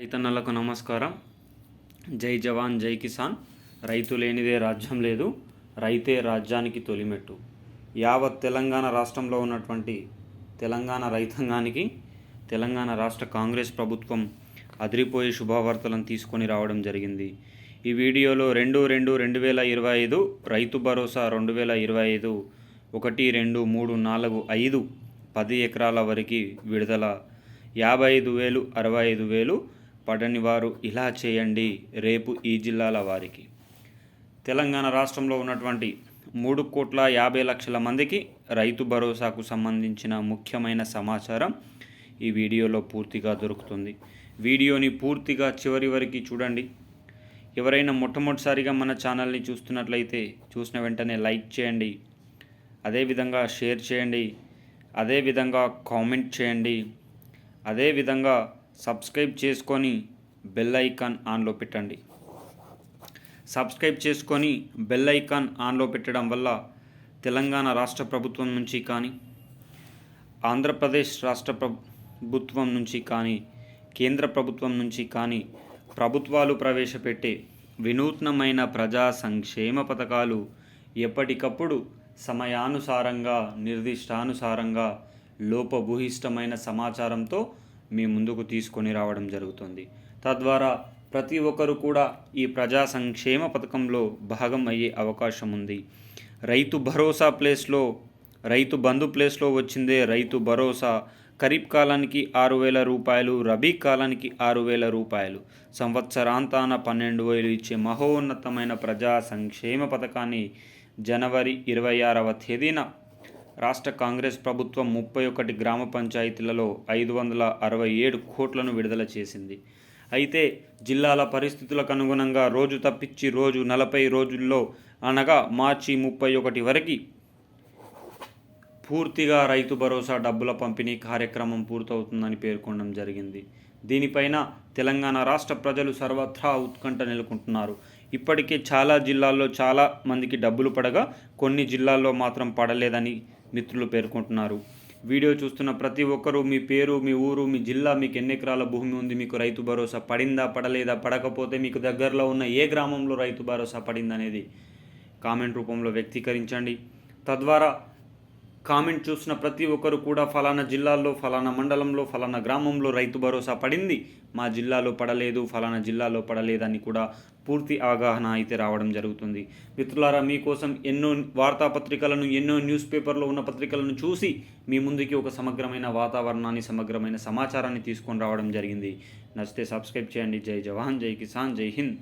రైతన్నలకు నమస్కారం. జై జవాన్ జై కిసాన్. రైతు లేనిదే రాజ్యం లేదు, రైతే రాజ్యానికి తొలిమెట్టు. యావత్ తెలంగాణ రాష్ట్రంలో ఉన్నటువంటి తెలంగాణ రైతాంగానికి తెలంగాణ రాష్ట్ర కాంగ్రెస్ ప్రభుత్వం అదిరిపోయే శుభవార్తలను తీసుకొని రావడం జరిగింది. ఈ వీడియోలో 2/2/2025 రైతు భరోసా 2025 1, 2, 3, 4, 5 10 ఎకరాల వరకు విడుదల. 55,000 65,000 పడని వారు ఇలా చేయండి రేపు ఈ జిల్లాల వారికి. తెలంగాణ రాష్ట్రంలో ఉన్నటువంటి 3,50,00,000 మందికి రైతు భరోసాకు సంబంధించిన ముఖ్యమైన సమాచారం ఈ వీడియోలో పూర్తిగా దొరుకుతుంది. వీడియోని పూర్తిగా చివరి వరకు చూడండి. ఎవరైనా మొట్టమొదటిసారిగా మన ఛానల్ని చూస్తున్నట్లయితే చూసిన వెంటనే లైక్ చేయండి, అదేవిధంగా షేర్ చేయండి, అదేవిధంగా కామెంట్ చేయండి, అదేవిధంగా సబ్స్క్రైబ్ చేసుకొని బెల్ ఐకాన్ ఆన్లో పెట్టండి. సబ్స్క్రైబ్ చేసుకొని బెల్ ఐకాన్ ఆన్లో పెట్టడం వల్ల తెలంగాణ రాష్ట్ర ప్రభుత్వం నుంచి కానీ, ఆంధ్రప్రదేశ్ రాష్ట్ర ప్రభుత్వం నుంచి కానీ, కేంద్ర ప్రభుత్వం నుంచి కానీ ప్రభుత్వాలు ప్రవేశపెట్టే వినూత్నమైన ప్రజా సంక్షేమ పథకాలు ఎప్పటికప్పుడు సమయానుసారంగా నిర్దిష్టానుసారంగా లోపభూయిష్టమైన సమాచారంతో మీ ముందుకు తీసుకొని రావడం జరుగుతుంది. తద్వారా ప్రతి ఒక్కరు కూడా ఈ ప్రజా సంక్షేమ పథకంలో భాగం అయ్యే అవకాశం ఉంది. రైతు భరోసా ప్లేస్లో రైతు బంధు ప్లేస్లో వచ్చిందే రైతు భరోసా. ఖరీఫ్ కాలానికి 6,000 రూపాయలు, రబీ కాలానికి 6,000 రూపాయలు, సంవత్సరాంతాన 12,000 ఇచ్చే మహోన్నతమైన ప్రజా సంక్షేమ పథకాన్ని జనవరి 26వ తేదీన రాష్ట్ర కాంగ్రెస్ ప్రభుత్వం 31 గ్రామ పంచాయతీలలో 567 కోట్లను విడుదల చేసింది. అయితే జిల్లాల పరిస్థితులకు అనుగుణంగా రోజు తప్పించి రోజు 40 రోజుల్లో అనగా మార్చి 31 వరకు పూర్తిగా రైతు భరోసా డబ్బుల పంపిణీ కార్యక్రమం పూర్తవుతుందని పేర్కొనడం జరిగింది. దీనిపైన తెలంగాణ రాష్ట్ర ప్రజలు సర్వత్రా ఉత్కంఠ నెలకొంటున్నారు. ఇప్పటికే చాలా జిల్లాల్లో చాలా మందికి డబ్బులు పడగా కొన్ని జిల్లాల్లో మాత్రం పడలేదని మిత్రులు పేర్కొంటున్నారు. వీడియో చూస్తున్న ప్రతి ఒక్కరూ మీ పేరు, మీ ఊరు, మీ జిల్లా, మీకు ఎన్ని ఎకరాల భూమి ఉంది, మీకు రైతు భరోసా పడిందా పడలేదా, పడకపోతే మీకు దగ్గరలో ఉన్న ఏ గ్రామంలో రైతు భరోసా పడిందనేది కామెంట్ రూపంలో వ్యక్తీకరించండి. తద్వారా కామెంట్ చూసిన ప్రతి ఒక్కరు కూడా ఫలానా జిల్లాల్లో, ఫలానా మండలంలో, ఫలానా గ్రామంలో రైతు భరోసా పడింది, మా జిల్లాలో పడలేదు, ఫలానా జిల్లాలో పడలేదని కూడా పూర్తి అవగాహన అయితే రావడం జరుగుతుంది. మిత్రులారా, మీకోసం ఎన్నో వార్తాపత్రికలను, ఎన్నో న్యూస్ పేపర్లో ఉన్న పత్రికలను చూసి మీ ముందుకి ఒక సమగ్రమైన వాతావరణాన్ని, సమగ్రమైన సమాచారాన్ని తీసుకొని రావడం జరిగింది. నచ్చితే సబ్స్క్రైబ్ చేయండి. జై జవాన్ జై కిసాన్ జై హింద్.